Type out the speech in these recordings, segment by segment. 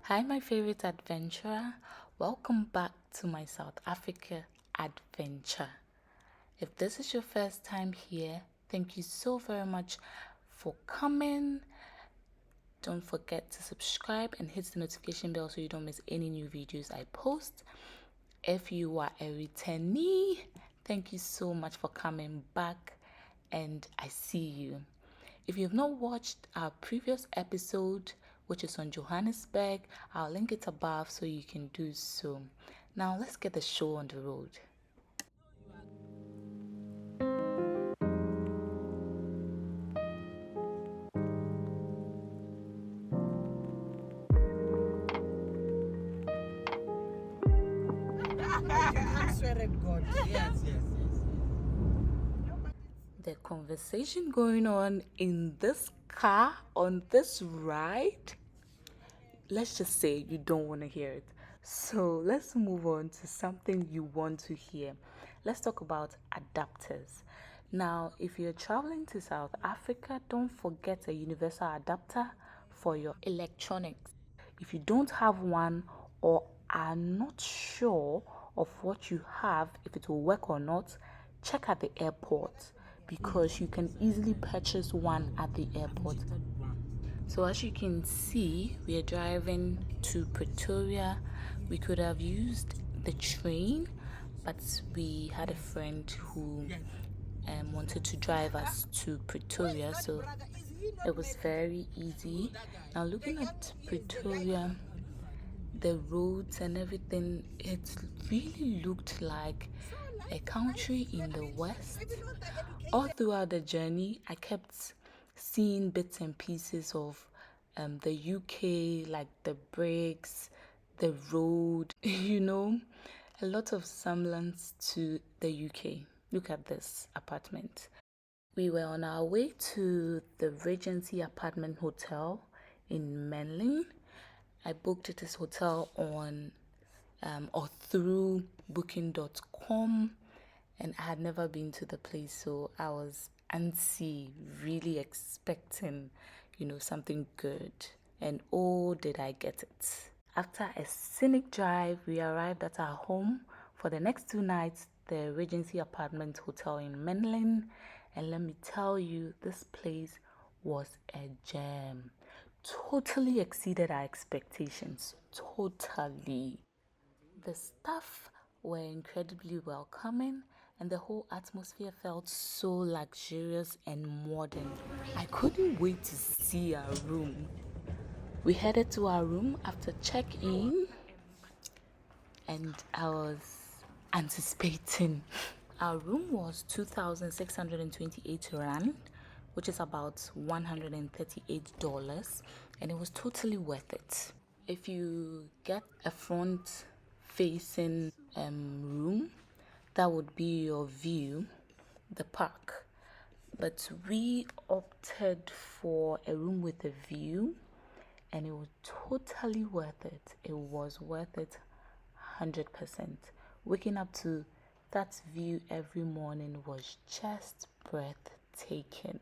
Hi, my favorite adventurer. Welcome back to my South Africa adventure. If this is your first time here, thank you so very much for coming. Don't forget to subscribe and hit the notification bell so you don't miss any new videos I post. If you are a returnee, thank you so much for coming back and I see you. If you've not watched our previous episode, which is on Johannesburg, I'll link it above so you can do so. Now let's get the show on the road. I swear to God. Yes. The conversation going on in this car on this ride, let's just say you don't want to hear it. So let's move on to something you want to hear. Let's talk about adapters. Now, if you're traveling to South Africa, don't forget a universal adapter for your electronics. If you don't have one or are not sure of what you have, if it will work or not, check at the airport because you can easily purchase one at the airport. So as you can see, we are driving to Pretoria. We could have used the train, but we had a friend who wanted to drive us to Pretoria, so it was very easy. Now looking at Pretoria, the roads and everything, it really looked like a country in the west. All throughout the journey, I kept seeing bits and pieces of the UK, like the bricks, the road, a lot of semblance to the UK. Look at this apartment. We were on our way to the Regency Apartment Hotel in Menlyn. I booked this hotel on or through booking.com, and I had never been to the place, so I was antsy, really expecting, something good. And oh, did I get it. After a scenic drive, we arrived at our home for the next 2 nights, the Regency Apartment Hotel in Menlyn. And let me tell you, this place was a gem. Totally exceeded our expectations. Totally. The staff were incredibly welcoming and the whole atmosphere felt so luxurious and modern. I couldn't wait to see our room. We headed to our room after check-in and I was anticipating. Our room was 2,628 rand, which is about $138, and it was totally worth it. If you get a front facing room, that would be your view, the park. But we opted for a room with a view, and it was totally worth it. It was worth it 100%. Waking up to that view every morning was just breathtaking.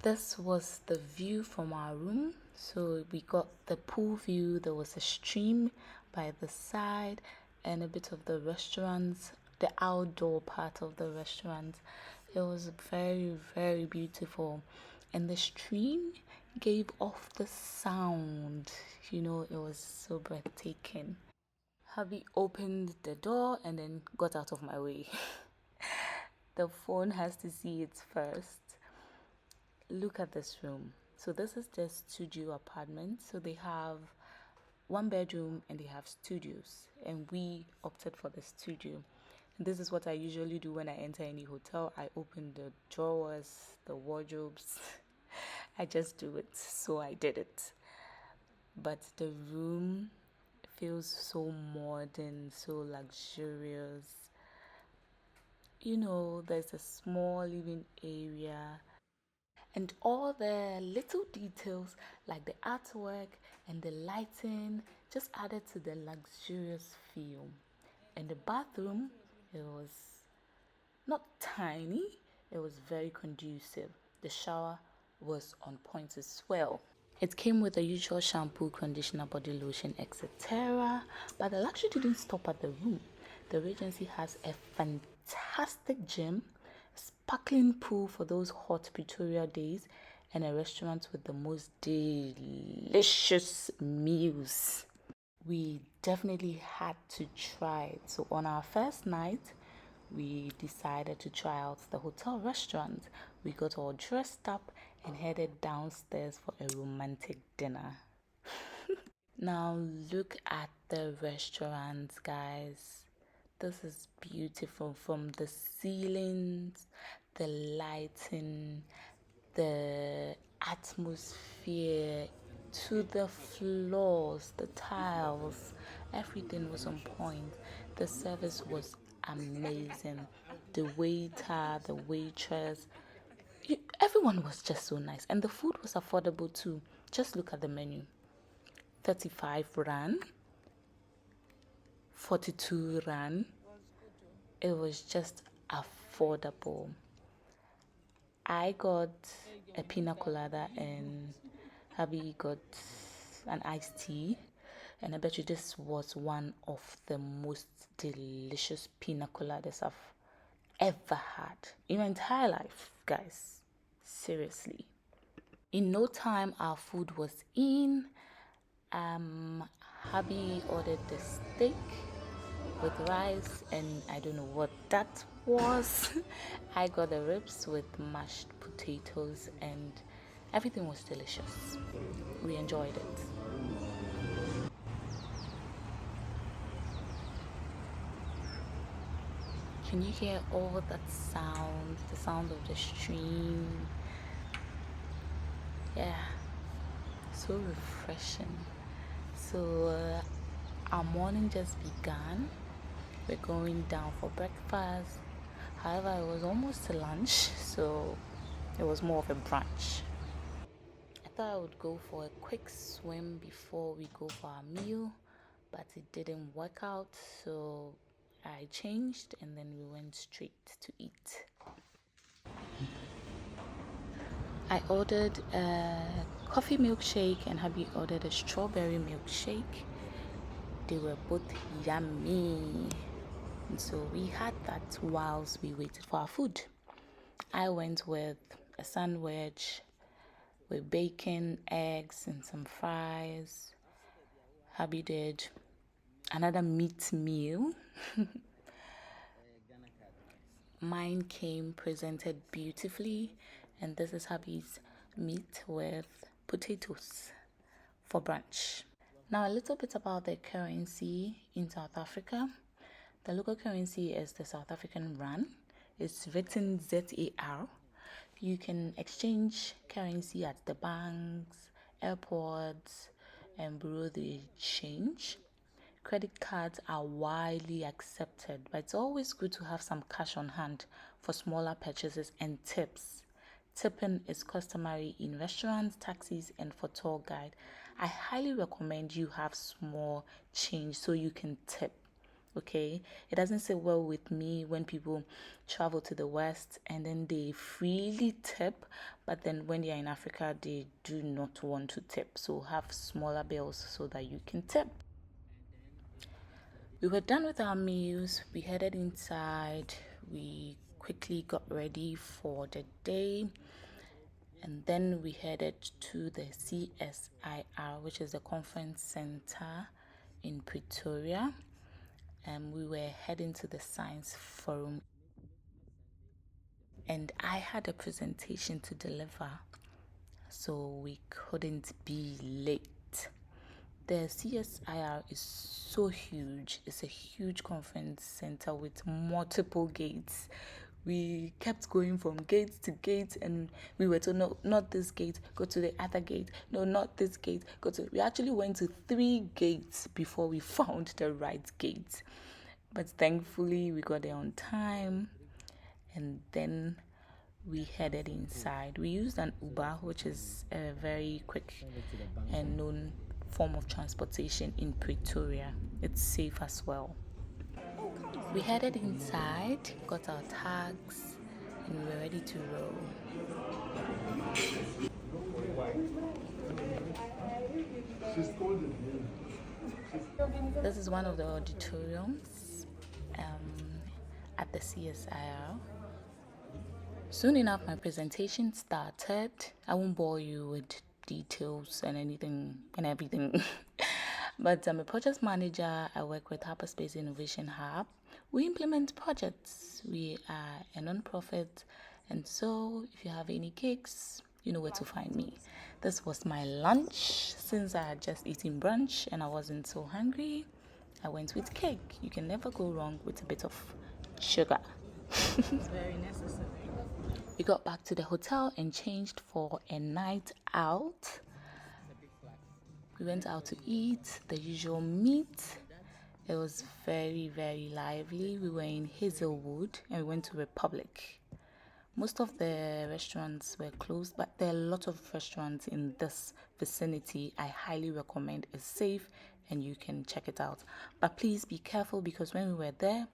This was the view from our room. So we got the pool view, there was a stream by the side, and a bit of the restaurants, the outdoor part of the restaurant. It was very, very beautiful. And the stream gave off the sound, it was so breathtaking. Hubby opened the door and then got out of my way. The phone has to see it first. Look at this room. So this is the studio apartment. So they have one bedroom and they have studios, and we opted for the studio. And this is what I usually do when I enter any hotel. I open the drawers, the wardrobes. I just do it. So I did it. But the room feels so modern, so luxurious. There's a small living area and all the little details like the artwork and the lighting just added to the luxurious feel. And the bathroom, it was not tiny, it was very conducive. The shower was on point as well. It came with the usual shampoo, conditioner, body lotion, etc. But the luxury didn't stop at the room. The Regency has a fantastic gym, sparkling pool for those hot Pretoria days, and a restaurant with the most delicious meals. We definitely had to try it. So on our first night, we decided to try out the hotel restaurant. We got all dressed up and headed downstairs for a romantic dinner. Now look at the restaurant, guys. This is beautiful, from the ceilings, the lighting, the atmosphere, to the floors, the tiles. Everything was on point. The service was amazing. The waiter, the waitress, everyone was just so nice. And the food was affordable too. Just look at the menu. 35 rand, 42 rand. It was just affordable. I got a pina colada and hubby got an iced tea. And I bet you this was one of the most delicious pina coladas I've ever had in my entire life, guys. Seriously. In no time, our food was in. Hubby ordered the steak with rice, and I don't know what that was. I got the ribs with mashed potatoes, and everything was delicious. We enjoyed it. Can you hear all that sound? The sound of the stream. Yeah, so refreshing. So our morning just began. We're going down for breakfast. However, it was almost lunch, so it was more of a brunch. I thought I would go for a quick swim before we go for our meal, but it didn't work out, so I changed and then we went straight to eat. I ordered a coffee milkshake and hubby ordered a strawberry milkshake. They were both yummy. And so we had that whilst we waited for our food. I went with a sandwich with bacon, eggs, and some fries. Hubby did another meat meal. Mine came presented beautifully, and this is hubby's meat with potatoes for brunch. Now, a little bit about the currency in South Africa. The local currency is the South African rand. It's written ZAR. You can exchange currency at the banks, airports, and bureau de change. Credit cards are widely accepted, but it's always good to have some cash on hand for smaller purchases and tips. Tipping is customary in restaurants, taxis, and for tour guide. I highly recommend you have small change so you can tip. Okay, it doesn't sit well with me when people travel to the West and then they freely tip, but then when they're in Africa, they do not want to tip. So have smaller bills so that you can tip. We were done with our meals. We headed inside. We quickly got ready for the day. And then we headed to the CSIR, which is the conference center in Pretoria. And we were heading to the science forum. And I had a presentation to deliver, so we couldn't be late. The CSIR is so huge. It's a huge conference center with multiple gates. We kept going from gate to gate, and we were told, no, not this gate, go to the other gate. No, not this gate, go to. We actually went to 3 gates before we found the right gate. But thankfully, we got there on time, and then we headed inside. We used an Uber, which is a very quick and known form of transportation in Pretoria. It's safe as well. We headed inside, got our tags, and we were ready to roll. This is one of the auditoriums at the CSIR. Soon enough, my presentation started. I won't bore you with details and anything and everything. But I'm a project manager. I work with Hyperspace Innovation Hub. We implement projects. We are a non-profit, and so if you have any gigs, you know where to find me. This was my lunch since I had just eaten brunch and I wasn't so hungry. I went with cake. You can never go wrong with a bit of sugar. It's very necessary. We got back to the hotel and changed for a night out. We went out to eat the usual meat. It was very, very lively. We were in Hazelwood and we went to Republic. Most of the restaurants were closed, but there are a lot of restaurants in this vicinity. I highly recommend. It's safe and you can check it out. But please be careful because when we were there,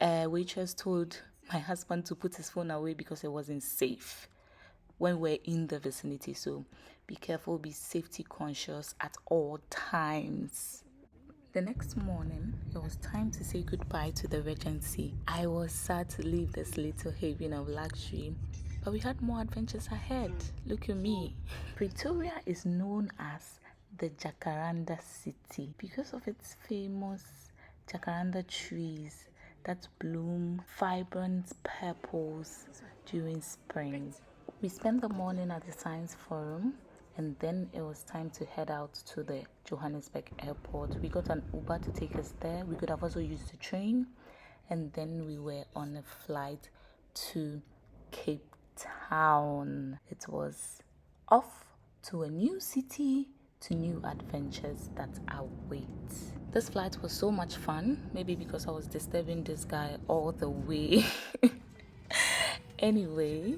a waitress told my husband to put his phone away because it wasn't safe when we're in the vicinity. So be careful, be safety conscious at all times. The next morning, it was time to say goodbye to the Regency. I was sad to leave this little haven of luxury, but we had more adventures ahead. Look at me. Pretoria is known as the Jacaranda City because of its famous jacaranda trees that bloom vibrant purples during spring. We spent the morning at the Science Forum and then it was time to head out to the Johannesburg airport. We got an Uber to take us there. We could have also used the train, and then we were on a flight to Cape Town. It was off to a new city, to new adventures that await. This flight was so much fun, maybe because I was disturbing this guy all the way. Anyway,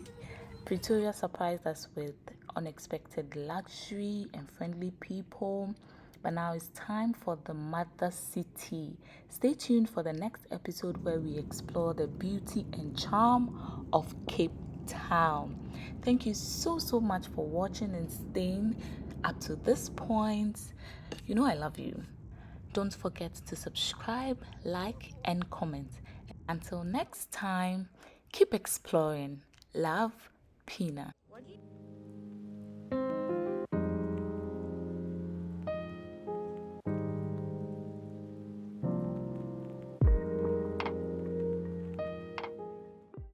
Pretoria surprised us with unexpected luxury and friendly people. But now it's time for the mother city. Stay tuned for the next episode where we explore the beauty and charm of Cape Town. Thank you so much for watching and staying up to this point. You know I love you. Don't forget to subscribe, like, and comment. Until next time, keep exploring. Love, Pina.